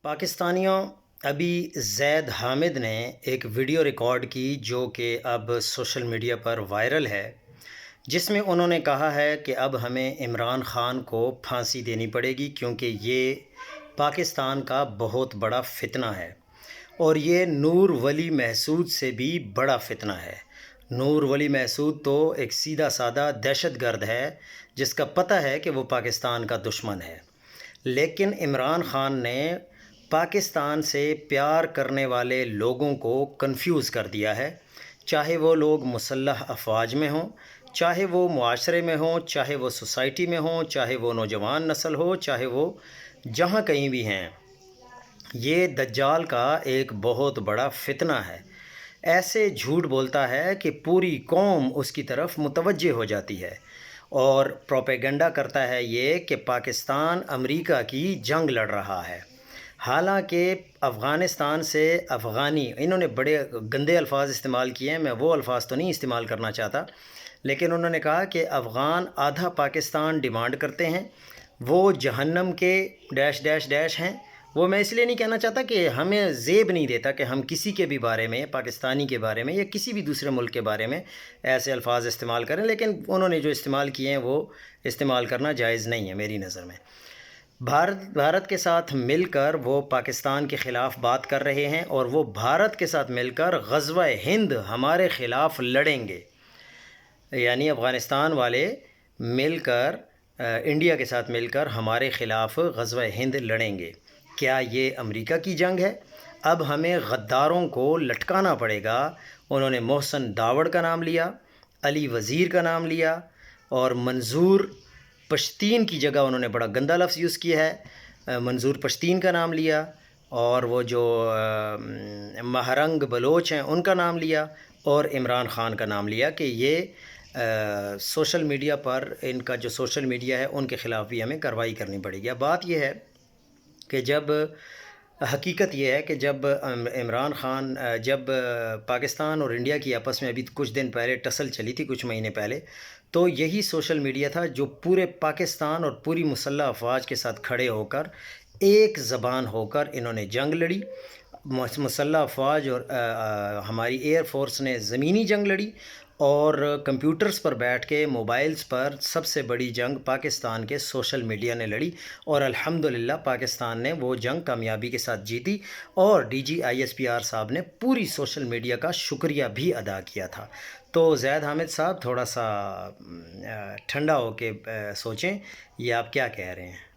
پاکستانیوں، ابھی زید حامد نے ایک ویڈیو ریکارڈ کی جو کہ اب سوشل میڈیا پر وائرل ہے، جس میں انہوں نے کہا ہے کہ اب ہمیں عمران خان کو پھانسی دینی پڑے گی کیونکہ یہ پاکستان کا بہت بڑا فتنہ ہے، اور یہ نور ولی محسود سے بھی بڑا فتنہ ہے۔ نور ولی محسود تو ایک سیدھا سادہ دہشت گرد ہے جس کا پتہ ہے کہ وہ پاکستان کا دشمن ہے، لیکن عمران خان نے پاکستان سے پیار کرنے والے لوگوں کو کنفیوز کر دیا ہے، چاہے وہ لوگ مسلح افواج میں ہوں، چاہے وہ معاشرے میں ہوں، چاہے وہ سوسائٹی میں ہوں، چاہے وہ نوجوان نسل ہو، چاہے وہ جہاں کہیں بھی ہیں۔ یہ دجال کا ایک بہت بڑا فتنہ ہے، ایسے جھوٹ بولتا ہے کہ پوری قوم اس کی طرف متوجہ ہو جاتی ہے، اور پروپیگنڈا کرتا ہے یہ کہ پاکستان امریکہ کی جنگ لڑ رہا ہے۔ حالانکہ افغانستان سے افغانی، انہوں نے بڑے گندے الفاظ استعمال کیے ہیں، میں وہ الفاظ تو نہیں استعمال کرنا چاہتا، لیکن انہوں نے کہا کہ افغان آدھا پاکستان ڈیمانڈ کرتے ہیں، وہ جہنم کے ڈیش ڈیش ڈیش ہیں۔ وہ میں اس لیے نہیں کہنا چاہتا کہ ہمیں زیب نہیں دیتا کہ ہم کسی کے بھی بارے میں، پاکستانی کے بارے میں یا کسی بھی دوسرے ملک کے بارے میں ایسے الفاظ استعمال کریں، لیکن انہوں نے جو استعمال کیے ہیں وہ استعمال کرنا جائز نہیں ہے میری نظر میں۔ بھارت کے ساتھ مل کر وہ پاکستان کے خلاف بات کر رہے ہیں، اور وہ بھارت کے ساتھ مل کر غزوہ ہند ہمارے خلاف لڑیں گے، یعنی افغانستان والے مل کر انڈیا کے ساتھ مل کر ہمارے خلاف غزوہ ہند لڑیں گے۔ کیا یہ امریکہ کی جنگ ہے؟ اب ہمیں غداروں کو لٹکانا پڑے گا۔ انہوں نے محسن داوڑ کا نام لیا، علی وزیر کا نام لیا، اور منظور پشتین کی جگہ انہوں نے بڑا گندا لفظ یوز کیا ہے، منظور پشتین کا نام لیا، اور وہ جو مہرنگ بلوچ ہیں ان کا نام لیا، اور عمران خان کا نام لیا کہ یہ سوشل میڈیا پر، ان کا جو سوشل میڈیا ہے ان کے خلاف بھی ہمیں کارروائی کرنی پڑے گی۔ اب بات یہ ہے کہ حقیقت یہ ہے کہ جب عمران خان، جب پاکستان اور انڈیا کی آپس میں ابھی کچھ دن پہلے ٹسل چلی تھی، کچھ مہینے پہلے، تو یہی سوشل میڈیا تھا جو پورے پاکستان اور پوری مسلح افواج کے ساتھ کھڑے ہو کر ایک زبان ہو کر انہوں نے جنگ لڑی۔ مسلح افواج اور ہماری ایئر فورس نے زمینی جنگ لڑی، اور کمپیوٹرز پر بیٹھ کے موبائلز پر سب سے بڑی جنگ پاکستان کے سوشل میڈیا نے لڑی، اور الحمدللہ پاکستان نے وہ جنگ کامیابی کے ساتھ جیتی، اور D G I S P R صاحب نے پوری سوشل میڈیا کا شکریہ بھی ادا کیا تھا۔ تو زید حامد صاحب تھوڑا سا ٹھنڈا ہو کے سوچیں، یہ آپ کیا کہہ رہے ہیں؟